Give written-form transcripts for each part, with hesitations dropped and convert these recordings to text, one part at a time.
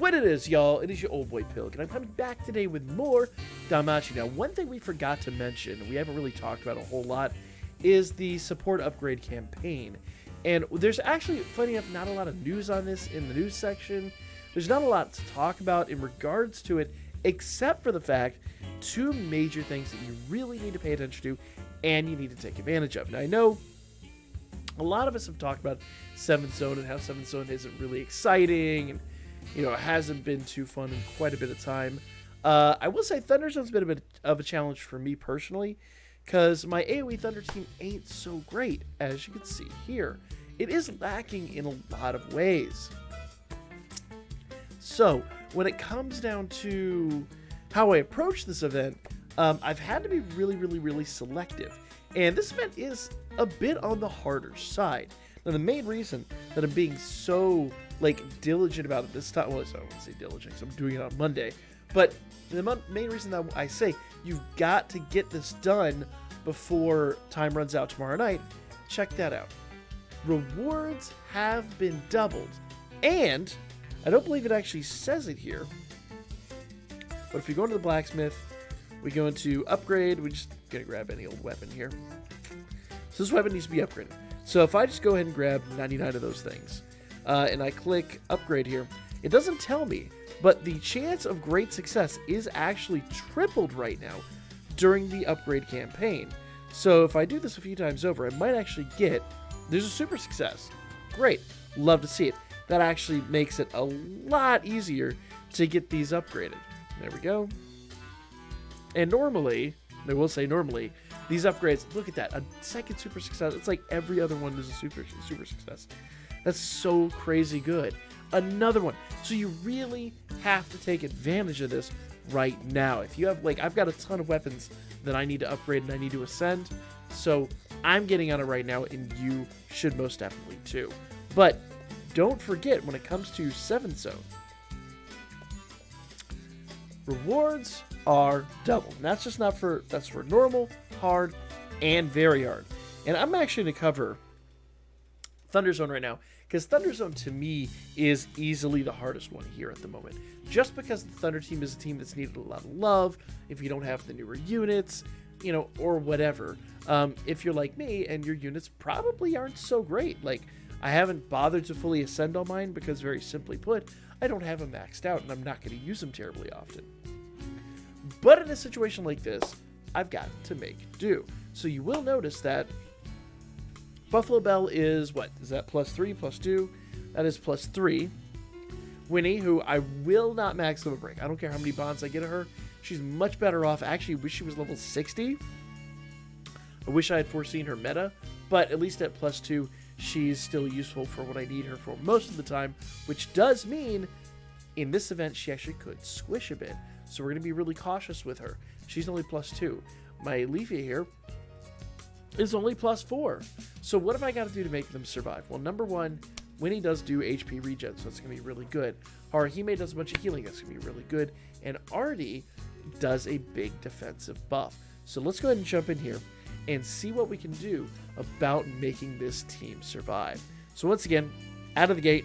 What it is, y'all, it is your old boy Pilg, and I'm coming back today with more Danmachi. Now, one thing we forgot to mention, we haven't really talked about a whole lot, is the support upgrade campaign. And there's actually, funny enough, not a lot of news on this in the news section. There's not a lot to talk about in regards to it, except for the fact, two major things that you really need to pay attention to, and you need to take advantage of. Now, I know a lot of us have talked about 7th Zone and how 7th Zone isn't really exciting, and it hasn't been too fun in quite a bit of time. I will say Thunder Zone's been a bit of a challenge for me personally, because my AoE Thunder team ain't so great, as you can see here. It is lacking in a lot of ways. So, when it comes down to how I approach this event, I've had to be really selective. And this event is a bit on the harder side. Now, the main reason that I'm being so, diligent about it this time, well, I won't say diligent, because I'm doing it on Monday, but the main reason that I say you've got to get this done before time runs out tomorrow night, check that out. Rewards have been doubled, and I don't believe it actually says it here, but if you go into the blacksmith, we go into upgrade, we're just gonna grab any old weapon here. So this weapon needs to be upgraded. So if I just go ahead and grab 99 of those things, and I click upgrade here, it doesn't tell me, but the chance of great success is actually tripled right now during the upgrade campaign. So if I do this a few times over, I might actually get, there's a super success. Great, love to see it. That actually makes it a lot easier to get these upgraded. There we go. And normally, I will say normally, these upgrades, look at that, a second super success. It's like every other one is a super success. That's so crazy good. Another one. So you really have to take advantage of this right now. If you have, I've got a ton of weapons that I need to upgrade and I need to ascend. So I'm getting on it right now, and you should most definitely too. But don't forget, when it comes to 7th Zone, rewards are double. And that's just not for, that's for normal, hard, and very hard. And I'm actually going to cover Thunder Zone right now, because Thunder Zone to me is easily the hardest one here at the moment. Just because the Thunder team is a team that's needed a lot of love, if you don't have the newer units, or whatever. If you're like me and your units probably aren't so great. I haven't bothered to fully ascend on mine because, very simply put, I don't have them maxed out and I'm not going to use them terribly often. But in a situation like this, I've got to make do. So you will notice that Buffalo Bell is, what? Is that +3, +2? That is +3. Winnie, who I will not max level break. I don't care how many bonds I get of her. She's much better off. I actually wish she was level 60. I wish I had foreseen her meta, but at least at +2, she's still useful for what I need her for most of the time, which does mean in this event, she actually could squish a bit. So we're going to be really cautious with her. She's only +2. My Leafy here is only +4. So what have I got to do to make them survive? Well, number one, Winnie does do HP regen, so it's going to be really good. Haruhime does a bunch of healing, that's going to be really good. And Artie does a big defensive buff. So let's go ahead and jump in here and see what we can do about making this team survive. So once again, out of the gate,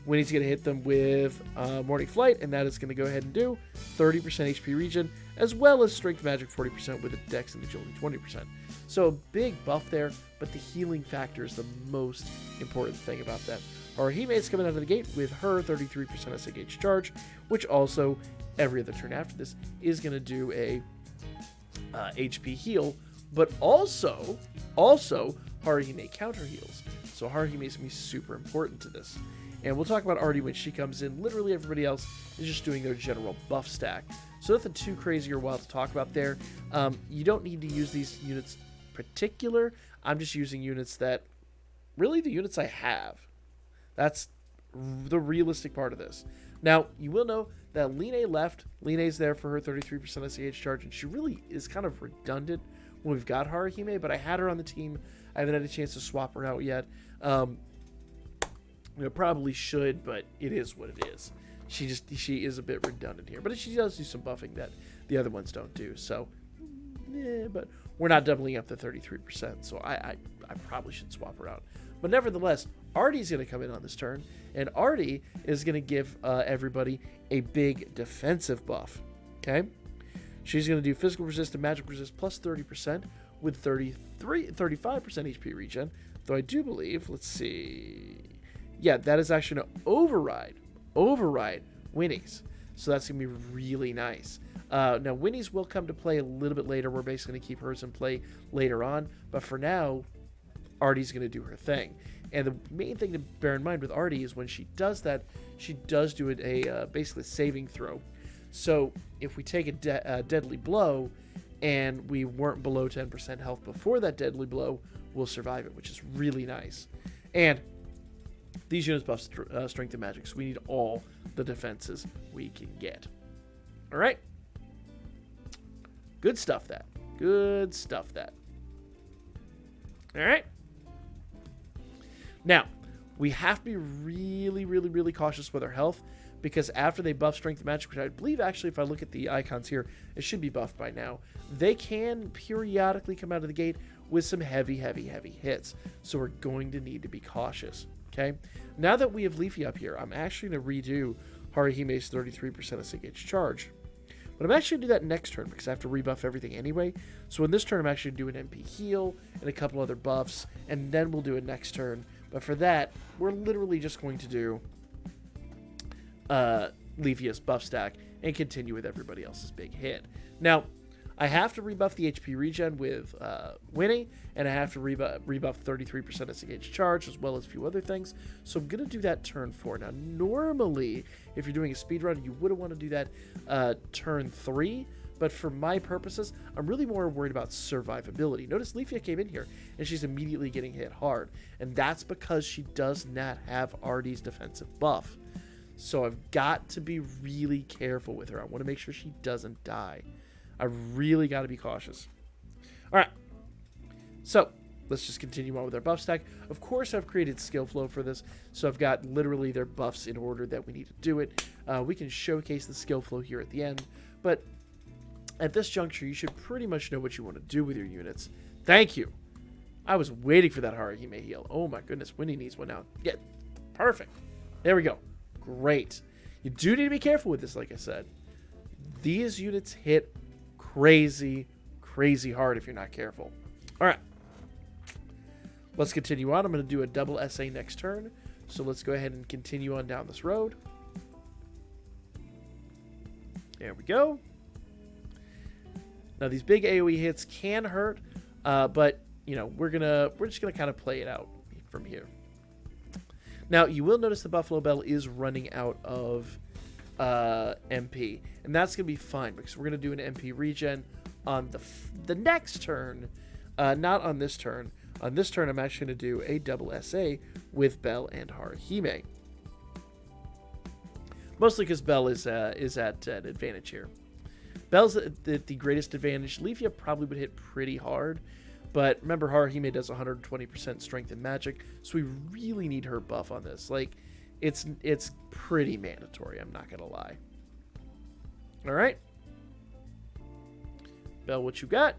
Winnie's going to hit them with Morning Flight, and that is going to go ahead and do 30% HP regen, as well as Strength Magic 40% with a Dex and Agility 20%. So a big buff there, but the healing factor is the most important thing about that. Haruhime is coming out of the gate with her 33% SAH charge, which also, every other turn after this, is going to do a HP heal, but also Haruhime counter heals. So Haruhime is going to be super important to this. And we'll talk about Artie when she comes in. Literally everybody else is just doing their general buff stack. So nothing too crazy or wild to talk about there. You don't need to use these units particular. I'm just using units that, really the units I have. That's the realistic part of this. Now, you will know that Line left. Line's there for her 33% SAH charge, and she really is kind of redundant when we've got Haruhime, but I had her on the team. I haven't had a chance to swap her out yet. Probably should, but it is what it is. She is a bit redundant here, but she does do some buffing that the other ones don't do. So, but we're not doubling up the 33%, so I probably should swap her out. But nevertheless, Artie's going to come in on this turn, and Artie is going to give everybody a big defensive buff. Okay? She's going to do physical resist and magic resist plus 30% with 35% HP regen. Though I do believe, let's see. Yeah, that is actually an override Winnie's. So that's going to be really nice. Now, Winnie's will come to play a little bit later. We're basically going to keep hers in play later on. But for now, Artie's going to do her thing. And the main thing to bear in mind with Artie is when she does that, she does do it basically a saving throw. So if we take a deadly blow and we weren't below 10% health before that deadly blow, we'll survive it, which is really nice. And these units buff strength and magic, so we need all the defenses we can get. All right. Good stuff, that. Good stuff, that. All right. Now, we have to be really, really, really cautious with our health, because after they buff strength and magic, which I believe actually if I look at the icons here, it should be buffed by now, they can periodically come out of the gate with some heavy, heavy, heavy hits. So we're going to need to be cautious, okay? Now that we have Leafy up here, I'm actually going to redo Haruhime's 33% of Sigage charge. But I'm actually going to do that next turn because I have to rebuff everything anyway. So in this turn, I'm actually going to do an MP heal and a couple other buffs, and then we'll do it next turn. But for that, we're literally just going to do Leafy's buff stack and continue with everybody else's big hit. Now, I have to rebuff the HP regen with Winnie, and I have to rebuff 33% of Sigage charge, as well as a few other things. So I'm going to do that turn 4. Now, normally, if you're doing a speed run, you wouldn't want to do that turn 3. But for my purposes, I'm really more worried about survivability. Notice Leafia came in here, and she's immediately getting hit hard. And that's because she does not have Artie's defensive buff. So I've got to be really careful with her. I want to make sure she doesn't die. I really got to be cautious. All right. So let's just continue on with our buff stack. Of course, I've created skill flow for this. So I've got literally their buffs in order that we need to do it. We can showcase the skill flow here at the end. But at this juncture, you should pretty much know what you want to do with your units. Thank you. I was waiting for that Haruhime heal. Oh my goodness. Winnie needs one now. Yeah. Perfect. There we go. Great. You do need to be careful with this, like I said. These units hit crazy, crazy hard if you're not careful. All right. Let's continue on. I'm going to do a double SA next turn. So let's go ahead and continue on down this road. There we go. Now, these big AoE hits can hurt, but, you know, we're just going to kind of play it out from here. Now, you will notice the Buffalo Bell is running out of MP, and that's going to be fine because we're going to do an MP regen on the next turn, not on this turn. On this turn, I'm actually going to do a double SA with Belle and Haruhime. Mostly because Belle is at an advantage here. Belle's at the greatest advantage. Leafia probably would hit pretty hard. But remember, Haruhime does 120% strength and magic, so we really need her buff on this. Like, it's pretty mandatory, I'm not going to lie. All right. Belle, what you got?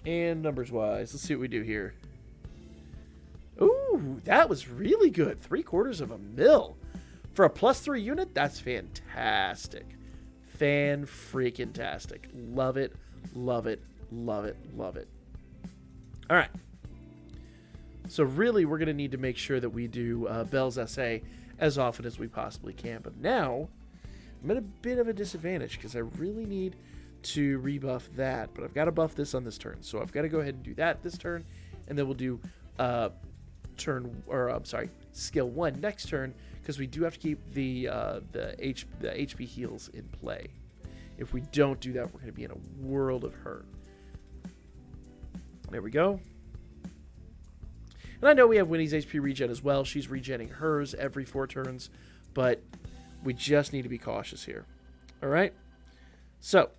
And numbers-wise, let's see what we do here. Ooh, that was really good. 3/4 mil. For a +3 unit, that's fantastic. Fan-freaking-tastic. Love it, love it, love it, love it. All right. So really, we're going to need to make sure that we do Belle's SA as often as we possibly can. But now, I'm at a bit of a disadvantage because I really need to rebuff that. But I've got to buff this on this turn. So I've got to go ahead and do that this turn. And then we'll do skill 1 next turn, because we do have to keep the HP heals in play. If we don't do that, we're going to be in a world of hurt. There we go. And I know we have Winnie's HP regen as well. She's regenning hers every 4 turns, but we just need to be cautious here. All right. So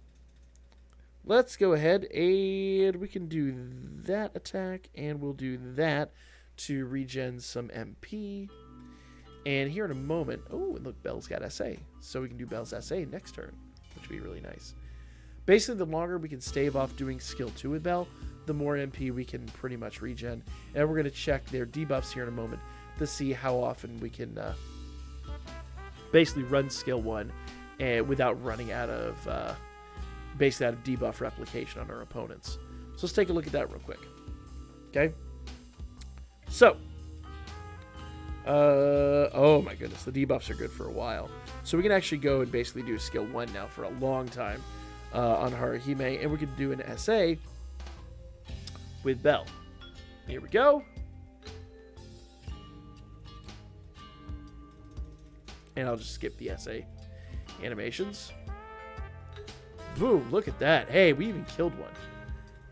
let's go ahead and we can do that attack, and we'll do that to regen some MP. And here in a moment, oh, and look, Belle's got SA. So we can do Belle's SA next turn. which would be really nice. Basically, the longer we can stave off doing skill 2 with Bell, the more MP we can pretty much regen. And we're going to check their debuffs here in a moment to see how often we can basically run skill 1 and without running out of basically out of debuff replication on our opponents. So let's take a look at that real quick. Okay. So, oh my goodness, the debuffs are good for a while. So we can actually go and basically do skill 1 now for a long time on Haruhime, and we can do an SA with Bell. Here we go. And I'll just skip the SA animations. Boom, look at that. Hey, we even killed one.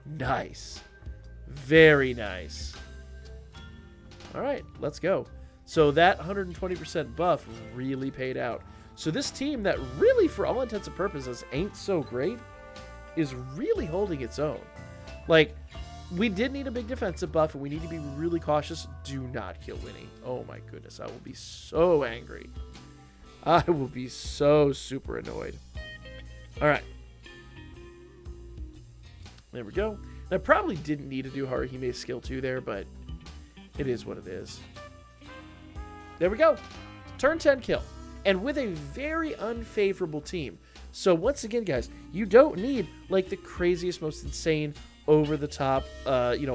Nice. Very nice. All right, let's go. So that 120% buff really paid out. So this team that really, for all intents and purposes, ain't so great is really holding its own. Like, we did need a big defensive buff, and we need to be really cautious. Do not kill Winnie. Oh my goodness, I will be so angry. I will be so super annoyed. All right. There we go. I probably didn't need to do Haruhime's skill 2 there, but it is what it is. There we go. Turn 10 kill. And with a very unfavorable team. So once again, guys, you don't need like the craziest, most insane, over-the-top,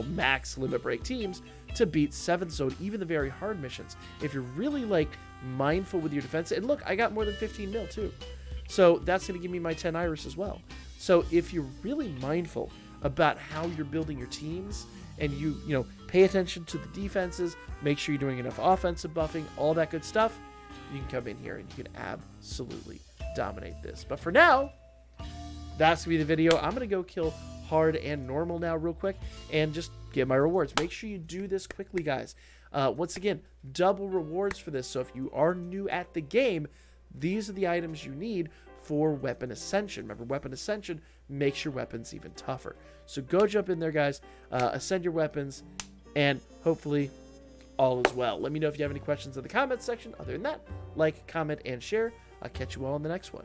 max limit break teams to beat 7th zone, even the very hard missions. If you're really like mindful with your defense, and look, I got more than 15 mil too. So that's going to give me my 10 iris as well. So if you're really mindful about how you're building your teams, and you pay attention to the defenses, make sure you're doing enough offensive buffing, all that good stuff, you can come in here and you can absolutely dominate this. But for now, that's going to be the video. I'm going to go kill hard and normal now real quick and just get my rewards. Make sure you do this quickly, guys. Once again, double rewards for this. So if you are new at the game, these are the items you need for Weapon Ascension. Remember, Weapon Ascension makes your weapons even tougher. So go jump in there, guys. Ascend your weapons, and hopefully all is well. Let me know if you have any questions in the comments section. Other than that, like, comment, and share. I'll catch you all in the next one.